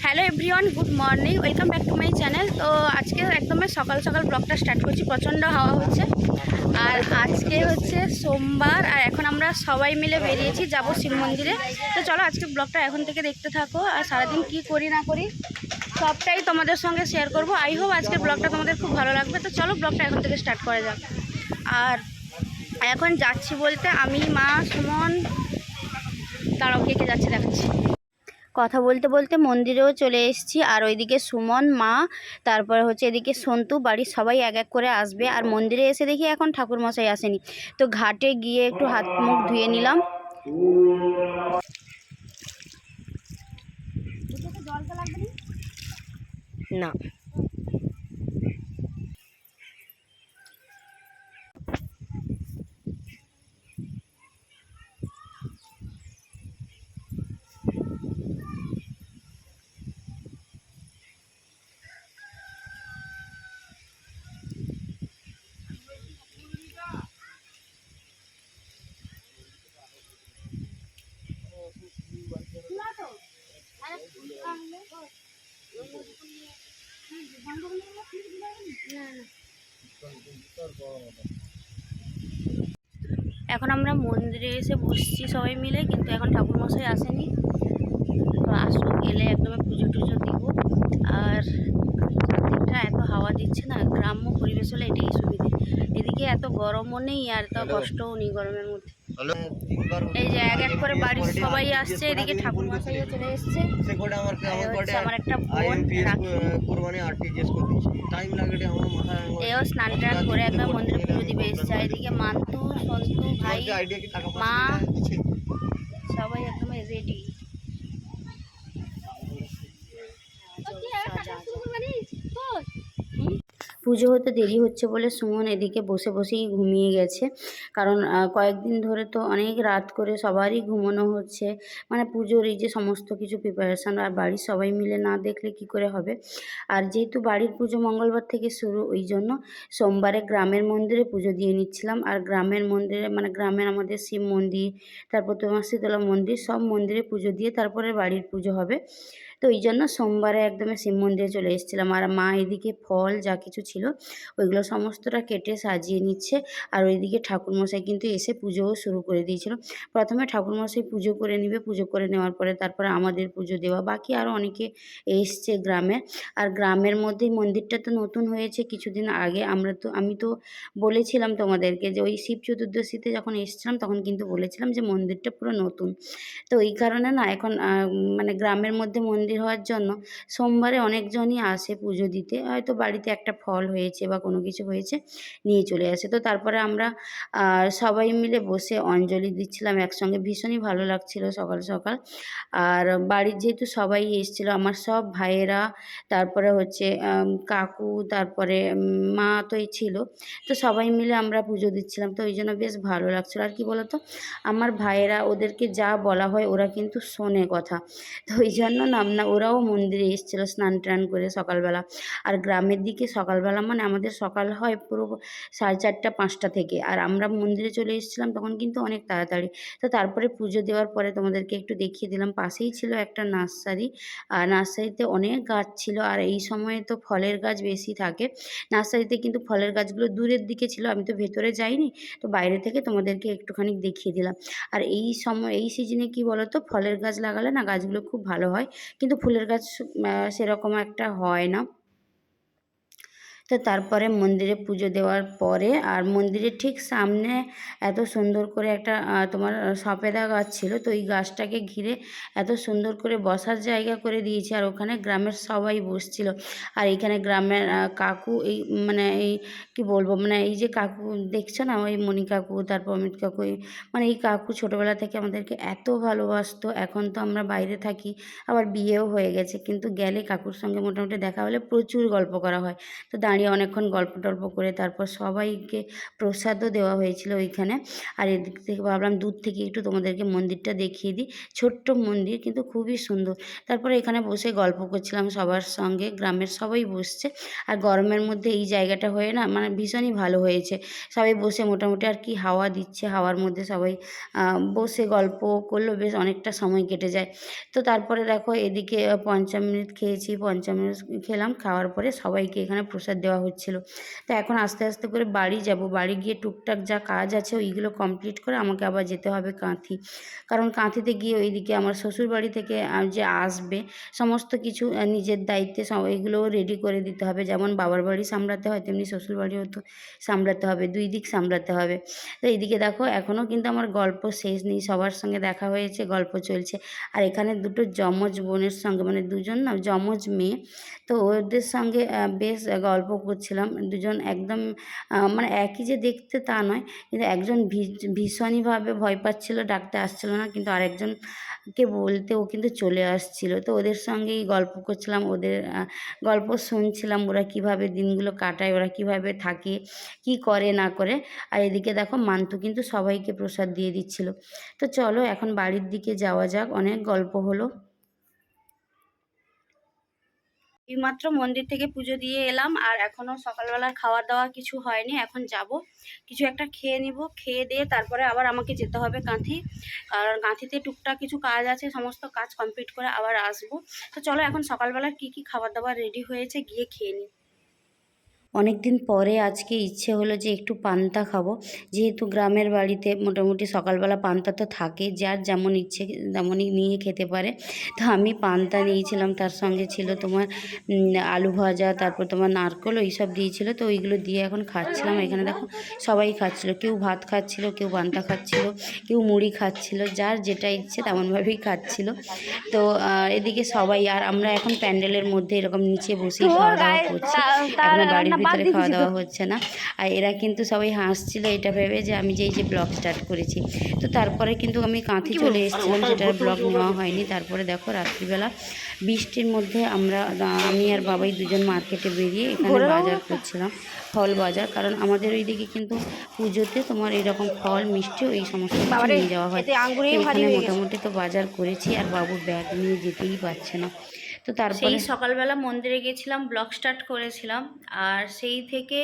Hello everyone, good morning, welcome back to my channel. তো আজকে একদম সকাল সকাল ব্লগটা স্টার্ট করছি। প্রচণ্ড হাওয়া হচ্ছে আর আজকে হচ্ছে সোমবার, আর এখন আমরা সবাই মিলে বেরিয়েছি, যাব শিব মন্দিরে। তো চলো আজকে ব্লগটা এখন থেকে দেখতে থাকো, আর সারাদিন কি করি না করি সবটাই তোমাদের সঙ্গে শেয়ার করব। আই হোপ আজকের ব্লগটা তোমাদের খুব ভালো লাগবে। তো চলো ব্লগটা এখন থেকে স্টার্ট করা যাক। আর এখন যাচ্ছি বলতে আমি, মা, সুমন, দাঁড়াও কে কে যাচ্ছে দেখাচ্ছি। কথা বলতে বলতে মন্দিরেও চলে এসেছি, আর ওইদিকে সুমন, মা, তারপরে হচ্ছে এদিকে সন্তু, বাড়ির সবাই এক এক করে আসবে। আর মন্দিরে এসে দেখি এখন ঠাকুরমশাই আসেনি, তো ঘাটে গিয়ে একটু হাত মুখ ধুয়ে নিলাম। না, এখন আমরা মন্দিরে এসে বসছি সবাই মিলে, কিন্তু এখন ঠাকুরমশাই আসেনি। তো আসুক, গেলে একদমই পুজো টুজো দিব। আর চারদিকটা এত হাওয়া দিচ্ছে না, গ্রাম্য পরিবেশ হলে এটাই সুবিধে। এদিকে এত গরমও নেই আর এত কষ্টও নেই গরমের মধ্যে। এই যে এক এক করে বাড়ির সবাই আসছে, এদিকে ঠাকুরমশাইও চলে এসছে। আমার একটা বোন রাখি, এও স্নান টান করে একবার মন্দিরে পুজো দিবে এসছে। আর এদিকে মান্তু, সন্তু, ভাই, মা সবাই একদম রেডি। পুজো হতে দেরি হচ্ছে বলে সুমন এদিকে বসে বসেই ঘুমিয়ে গেছে। কারণ কয়েকদিন ধরে তো অনেক রাত করে সবারই ঘুমানো হচ্ছে, মানে পুজোর এই যে সমস্ত কিছু প্রিপারেশান, আর বাড়ির সবাই মিলে না দেখলে কি করে হবে। আর যেহেতু বাড়ির পুজো মঙ্গলবার থেকে শুরু, ওই জন্য সোমবারে গ্রামের মন্দিরে পুজো দিয়ে নিচ্ছিলাম। আর গ্রামের মন্দিরে মানে গ্রামের আমাদের শিব মন্দির, তারপর তোমার শীতলা মন্দির, সব মন্দিরে পুজো দিয়ে তারপরে বাড়ির পুজো হবে। তো এই জন্য সোমবারে একদমই শিব মন্দিরে চলে এসেছিলাম। আর মা এদিকে ফল যা কিছু ছিল ওইগুলো সমস্তটা কেটে সাজিয়ে নিচ্ছে। আর ওইদিকে ঠাকুরমশাই কিন্তু এসে পুজোও শুরু করে দিয়েছিল। প্রথমে ঠাকুরমশাই পুজো করে নিবে, পুজো করে নেওয়ার পরে তারপরে আমাদের পুজো দেওয়া, বাকি আরও অনেকে এসছে গ্রামের। আর গ্রামের মধ্যেই মন্দিরটা তো নতুন হয়েছে কিছুদিন আগে। আমি তো বলেছিলাম তোমাদেরকে যে ওই শিব চতুর্দশীতে যখন এসেছিলাম তখন কিন্তু বলেছিলাম যে মন্দিরটা পুরো নতুন। তো এই কারণে না এখন মানে গ্রামের মধ্যে মন্দির হওয়ার জন্য সোমবারে অনেকজনই আসে পুজো দিতে। হয়তো বাড়িতে একটা ফল হয়েছে বা কোনো কিছু হয়েছে, নিয়ে চলে আসে। তো তারপরে আমরা সবাই মিলে বসে অঞ্জলি দিচ্ছিলাম একসঙ্গে, ভীষণই ভালো লাগছিল সকাল সকাল। আর বাড়ির যেহেতু সবাই এসেছিলো, আমার সব ভাইয়েরা, তারপরে হচ্ছে কাকু, তারপরে মা তোই ছিল। তো সবাই মিলে আমরা পুজো দিচ্ছিলাম, তো ওই জন্য বেশ ভালো লাগছিলো। আর কি বলতো, আমার ভাইয়েরা, ওদেরকে যা বলা হয় ওরা কিন্তু শোনে কথা। তো ওই জন্য না ওরাও মন্দিরে এসেছিলো স্নান টান করে সকালবেলা। আর গ্রামের দিকে সকালবেলা মানে আমাদের সকাল হয় পুরো 4:30 5টা থেকে, আর আমরা মন্দিরে চলে এসেছিলাম তখন কিন্তু অনেক তাড়াতাড়ি। তো তারপরে পুজো দেওয়ার পরে তোমাদেরকে একটু দেখিয়ে দিলাম, পাশেই ছিল একটা নার্সারি। আর নার্সারিতে অনেক গাছ ছিল, আর এই সময়ে তো ফলের গাছ বেশি থাকে নার্সারিতে, কিন্তু ফলের গাছগুলো দূরের দিকে ছিল, আমি তো ভেতরে যাইনি, তো বাইরে থেকে তোমাদেরকে একটুখানি দেখিয়ে দিলাম। আর এই সময় এই সিজনে কি বলো তো, ফলের গাছ লাগালে না গাছগুলো খুব ভালো হয়, কিন্তু ফুলের গাছ সেরকম একটা হয় না। তো তারপরে মন্দিরে পুজো দেওয়ার পরে, আর মন্দিরের ঠিক সামনে এত সুন্দর করে একটা তোমার সপেদা গাছ ছিল, তো এই গাছটাকে ঘিরে এত সুন্দর করে বসার জায়গা করে দিয়েছে, আর ওখানে গ্রামের সবাই বসছিল। আর এইখানে গ্রামের কাকু, এই মানে এই কি বলবো, মানে এই যে কাকু দেখছো না, ওই মণি কাকু, তারপর অমিত কাকু, মানে এই কাকু ছোটোবেলা থেকে আমাদেরকে এত ভালোবাসতো। এখন তো আমরা বাইরে থাকি, আবার বিয়েও হয়ে গেছে, কিন্তু গেলে কাকুর সঙ্গে মোটামুটি দেখা হলে প্রচুর গল্প করা হয়। তো দাঁড়িয়ে অনেকক্ষণ গল্প টল্প করে তারপর সবাইকে প্রসাদও দেওয়া হয়েছিল ওইখানে। আর এদিক থেকে ভাবলাম দূর থেকে একটু তোমাদেরকে মন্দিরটা দেখিয়ে দিই। ছোট্ট মন্দির কিন্তু খুবই সুন্দর। তারপরে এখানে বসে গল্প করছিলাম সবার সঙ্গে, গ্রামের সবাই বসছে। আর গরমের মধ্যে এই জায়গাটা হয়ে না মানে ভীষণই ভালো হয়েছে। সবাই বসে মোটামুটি আর কি হাওয়া দিচ্ছে, হাওয়ার মধ্যে সবাই বসে গল্প করলেও বেশ অনেকটা সময় কেটে যায়। তো তারপরে দেখো এদিকে পঞ্চামৃত খেয়েছি, পঞ্চামৃত খেলাম, খাওয়ার পরে সবাইকে এখানে প্রসাদ দেওয়া হচ্ছিলো। তো এখন আস্তে আস্তে করে বাড়ি যাব, বাড়ি গিয়ে টুকটাক যা কাজ আছে ওইগুলো কমপ্লিট করে আমাকে আবার যেতে হবে কাঁথি। কারণ কাঁথিতে গিয়ে ওইদিকে আমার শ্বশুরবাড়ি থেকে যে আসবে সমস্ত কিছু নিজের দায়িত্বে এগুলোও রেডি করে দিতে হবে। যেমন বাবার বাড়ি সামলাতে হয় তেমনি শ্বশুরবাড়িও তো সামলাতে হবে, দুই দিক সামলাতে হবে। তো এইদিকে দেখো এখনও কিন্তু আমার গল্প শেষ নেই, সবার সঙ্গে দেখা হয়েছে, গল্প চলছে। আর এখানে দুটো যমজ বোনের সঙ্গে মানে দুজন না যমজ মেয়ে, তো ওদের সঙ্গে বেশ গল্প করছিলাম। দুজন একদম মানে একই যে দেখতে তা নয়, কিন্তু একজন ভীষণইভাবে ভয় পাচ্ছিল, ডাকতে আসছিল না, কিন্তু আরেকজনকে বলতে ও কিন্তু চলে আসছিল। তো ওদের সঙ্গেই গল্প করছিলাম, ওদের গল্প শুনছিলাম, ওরা কিভাবে দিনগুলো কাটায়, ওরা কিভাবে থাকে, কি করে না করে। আর এদিকে দেখো মান্তু কিন্তু সবাইকে প্রসাদ দিয়ে দিচ্ছিল। তো চলো এখন বাড়ির দিকে যাওয়া যাক, অনেক গল্প হলো। এইমাত্র মন্দির থেকে পুজো দিয়ে এলাম, আর এখনও সকালবেলার খাওয়া দাওয়া কিছু হয়নি। এখন যাব কিছু একটা খেয়ে নিব, খেয়ে দিয়ে তারপরে আবার আমাকে যেতে হবে কাঁথি। কারণ কাঁথিতে টুকটাক কিছু কাজ আছে, সমস্ত কাজ কমপ্লিট করে আবার আসবো। তো চলো এখন সকালবেলার কি কি খাবার দাবার রেডি হয়েছে গিয়ে খেয়ে নিই। অনেক দিন পরে আজকে ইচ্ছে হলো যে একটু পান্তা খাবো, যেহেতু গ্রামের বাড়িতে মোটামুটি সকালবেলা পান্তা তো থাকে, যার যেমন ইচ্ছে তেমনই নিয়ে খেতে পারে। তো আমি পান্তা নিয়েছিলাম, তার সঙ্গে ছিল তোমার আলু ভাজা, তারপর তোমার নারকেল এইসব দিয়েছিল। তো ওইগুলো দিয়ে এখন খাচ্ছিলাম। এখানে দেখো সবাই খাচ্ছিল, কেউ ভাত খাচ্ছিল, কেউ পান্তা খাচ্ছিল, কেউ মুড়ি খাচ্ছিল, যার যেটা ইচ্ছে তেমনভাবেই খাচ্ছিল। তো এদিকে সবাই, আর আমরা এখন প্যান্ডেলের মধ্যে এরকম নিচে বসেই খাওয়া দাওয়া করছি, এখনো বাড়ির ভিতরে খাওয়া দাওয়া হচ্ছে না। আর এরা কিন্তু সবাই হাসছিল এটা ভেবে যে আমি যে ব্লগ স্টার্ট করেছি। তো তারপরে কিন্তু আমি কাঁথি চলে এসেছিলাম, যেটার ব্লগ নেওয়া হয়নি। তারপরে দেখো রাত্রিবেলা বৃষ্টির মধ্যে আমি আর বাবাই দুজন মার্কেটে বেরিয়ে এখানে বাজার করছিলাম, ফল বাজার। কারণ আমাদের ওইদিকে কিন্তু পুজোতে তোমার এরকম ফল মিষ্টি এই সমস্ত কিছু নিয়ে যাওয়া হয়। এখানে মোটামুটি তো বাজার করেছি, আর বাবুর ব্যাগ নিয়ে যেতেই পারছে না। তো তারপরে সেই সকালবেলা মন্দিরে গেছিলাম, ব্লগ স্টার্ট করেছিলাম। আর সেই থেকে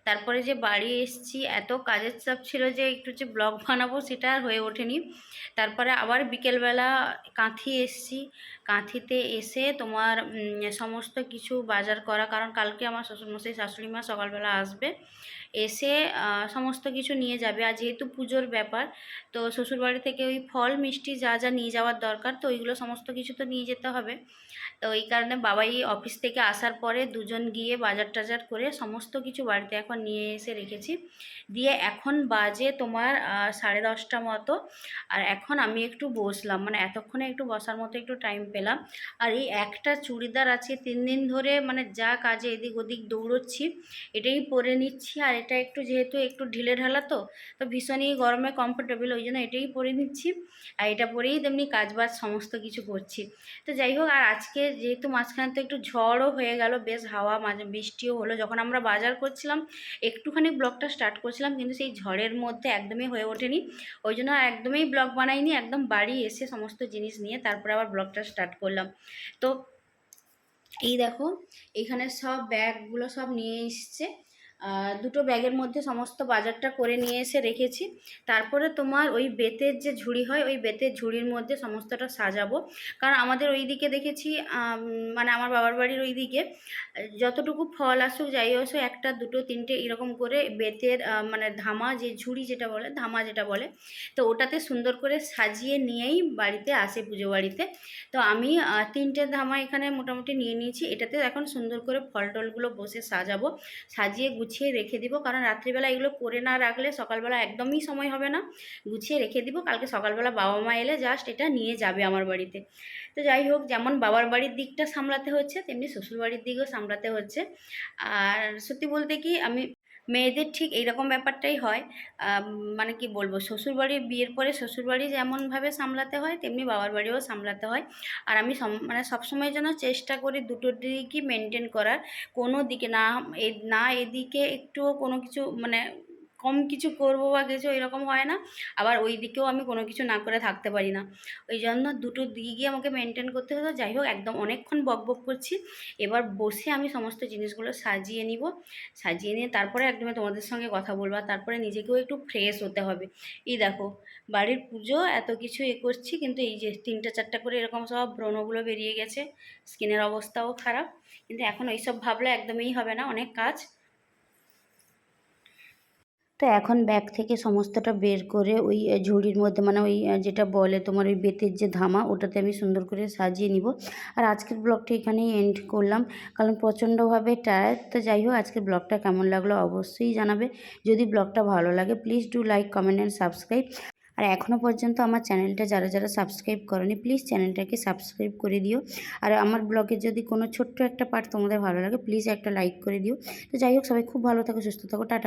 তারপরে যে বাড়ি এসেছি, এত কাজের চাপ ছিল যে একটু যে ব্লগ বানাবো সেটা আর হয়ে ওঠেনি। তারপরে আবার বিকেলবেলা কাঁথি এসেছি, কাঁথিতে এসে তোমার সমস্ত কিছু বাজার করা, কারণ কালকে আমার শ্বশুরমশাই শাশুড়ি মা সকালবেলা আসবে, এসে সমস্ত কিছু নিয়ে যাবে। আর যেহেতু পুজোর ব্যাপার, তো শ্বশুরবাড়ি থেকে ওই ফল মিষ্টি যা যা নিয়ে যাওয়ার দরকার, তো ওইগুলো সমস্ত কিছু তো নিয়ে যেতে হবে। তো এই কারণে বাবাই অফিস থেকে আসার পরে দুজন গিয়ে বাজার টাজার করে সমস্ত কিছু বাড়িতে এখন নিয়ে এসে রেখেছি। দিয়ে এখন বাজে তোমার 10:30 মতো। আর এখন আমি একটু বসলাম, মানে এতক্ষণে একটু বসার মতো একটু টাইম পেলাম। আর এই একটা চুড়িদার আছে 3 দিন ধরে, মানে যা কাজে এদিক ওদিক দৌড়চ্ছি, এটাই পরে নিচ্ছি। আর এটা একটু যেহেতু একটু ঢিলে ঢালা, তো ভীষণই গরমে কমফোর্টেবল, ওই জন্য এটাই পরে নিচ্ছি। আর এটা পরেই তেমনি কাজবাজ সমস্ত কিছু করছি। তো যাই হোক, আর আজকে যেহেতু মাঝখানে তো একটু ঝড়ও হয়ে গেল, বেশ হাওয়া, মাঝে বৃষ্টিও হলো, যখন আমরা বাজার করছিলাম একটুখানি ব্লগটা স্টার্ট করছিলাম, কিন্তু সেই ঝড়ের মধ্যে একদমই হয়ে ওঠেনি। ওই জন্য একদমই ব্লগ বানাইনি, একদম বাড়ি এসে সমস্ত জিনিস নিয়ে তারপরে আবার ব্লগটা স্টার্ট করলাম। তো এই দেখো এখানে সব ব্যাগগুলো সব নিয়ে এসছে, দুটো ব্যাগের মধ্যে সমস্ত বাজারটা করে নিয়ে এসে রেখেছি। তারপরে তোমার ওই বেতের যে ঝুড়ি হয়, ওই বেতের ঝুড়ির মধ্যে সমস্তটা সাজাবো। কারণ আমাদের ওই দিকে দেখেছি, মানে আমার বাবার বাড়ির ওই দিকে যতটুকু ফল আসুক যাই আসুক, একটা দুটো তিনটে এরকম করে বেতের মানে ধামা, যে ঝুড়ি যেটা বলে, ধামা যেটা বলে, তো ওটাতে সুন্দর করে সাজিয়ে নিয়েই বাড়িতে আসে পুজো বাড়িতে। তো আমি 3টে ধামা এখানে মোটামুটি নিয়ে নিয়েছি। এটাতে এখন সুন্দর করে ফল টলগুলো বসে সাজাবো, সাজিয়ে গুছিয়ে রেখে দিব। কারণ রাত্রিবেলা এগুলো করে না রাখলে সকালবেলা একদমই সময় হবে না। গুছিয়ে রেখে দিব, কালকে সকালবেলা বাবা মা এলে জাস্ট এটা নিয়ে যাবে আমার বাড়িতে। তো যাই হোক, যেমন বাবার বাড়ির দিকটা সামলাতে হচ্ছে, তেমনি শ্বশুরবাড়ির দিকেও সামলাতে হচ্ছে। আর সত্যি বলতে কি, আমি মেয়েদের ঠিক এইরকম ব্যাপারটাই হয়। আম মানে কি বলবো, শ্বশুরবাড়ি বিয়ের পরে শ্বশুরবাড়ি যেমনভাবে সামলাতে হয়, তেমনি বাবার বাড়িও সামলাতে হয়। আর আমি মানে সবসময় যেন চেষ্টা করি দুটো দিকই মেনটেন করার। কোনো দিকে না, না এদিকে একটুও কোনো কিছু মানে কম কিছু করবো বা কিছু এরকম হয় না। আবার ওই দিকেও আমি কোনো কিছু না করে থাকতে পারি না। ওই জন্য দুটো দিকই আমাকে মেনটেন করতে হতো। যাই হোক, একদম অনেকক্ষণ বকবক করছি। এবার বসে আমি সমস্ত জিনিসগুলো সাজিয়ে নিব। সাজিয়ে নিয়ে তারপরে একদমই তোমাদের সঙ্গে কথা বলবো। আর তারপরে নিজেকেও একটু ফ্রেশ হতে হবে। এই দেখো, বাড়ির পুজো এত কিছু করছি, কিন্তু এই যে 3টা 4টা করে এরকম সব ব্রণগুলো বেরিয়ে গেছে। স্কিনের অবস্থাও খারাপ। কিন্তু এখন এইসব ভাবলে একদমই হবে না, অনেক কাজ। তো এখন ব্যাগ থেকে সমস্তটা বের করে ওই ঝুড়ির মধ্যে, মানে ওই যেটা বলে তোমার ওই বেতের যে ধামা, ওটাতে আমি সুন্দর করে সাজিয়ে নিব। আর আজকের ব্লগটা এখানেই এন্ড করলাম, কারণ প্রচণ্ডভাবে টায়ার্ড। তো যাই হোক, আজকের ব্লগটা কেমন লাগলো অবশ্যই জানাবে। যদি ব্লগটা ভালো লাগে please do like, comment and subscribe. আর এখনও পর্যন্ত আমার চ্যানেলটা যারা যারা সাবস্ক্রাইব করনি, প্লিজ চ্যানেলটাকে সাবস্ক্রাইব করে দিও। আর আমার ব্লগের যদি কোনো ছোট্ট একটা পার্ট তোমাদের ভালো লাগে, প্লিজ একটা লাইক করে দিও। তো যাই হোক, সবাই খুব ভালো থাকো, সুস্থ থাকো, টাটা।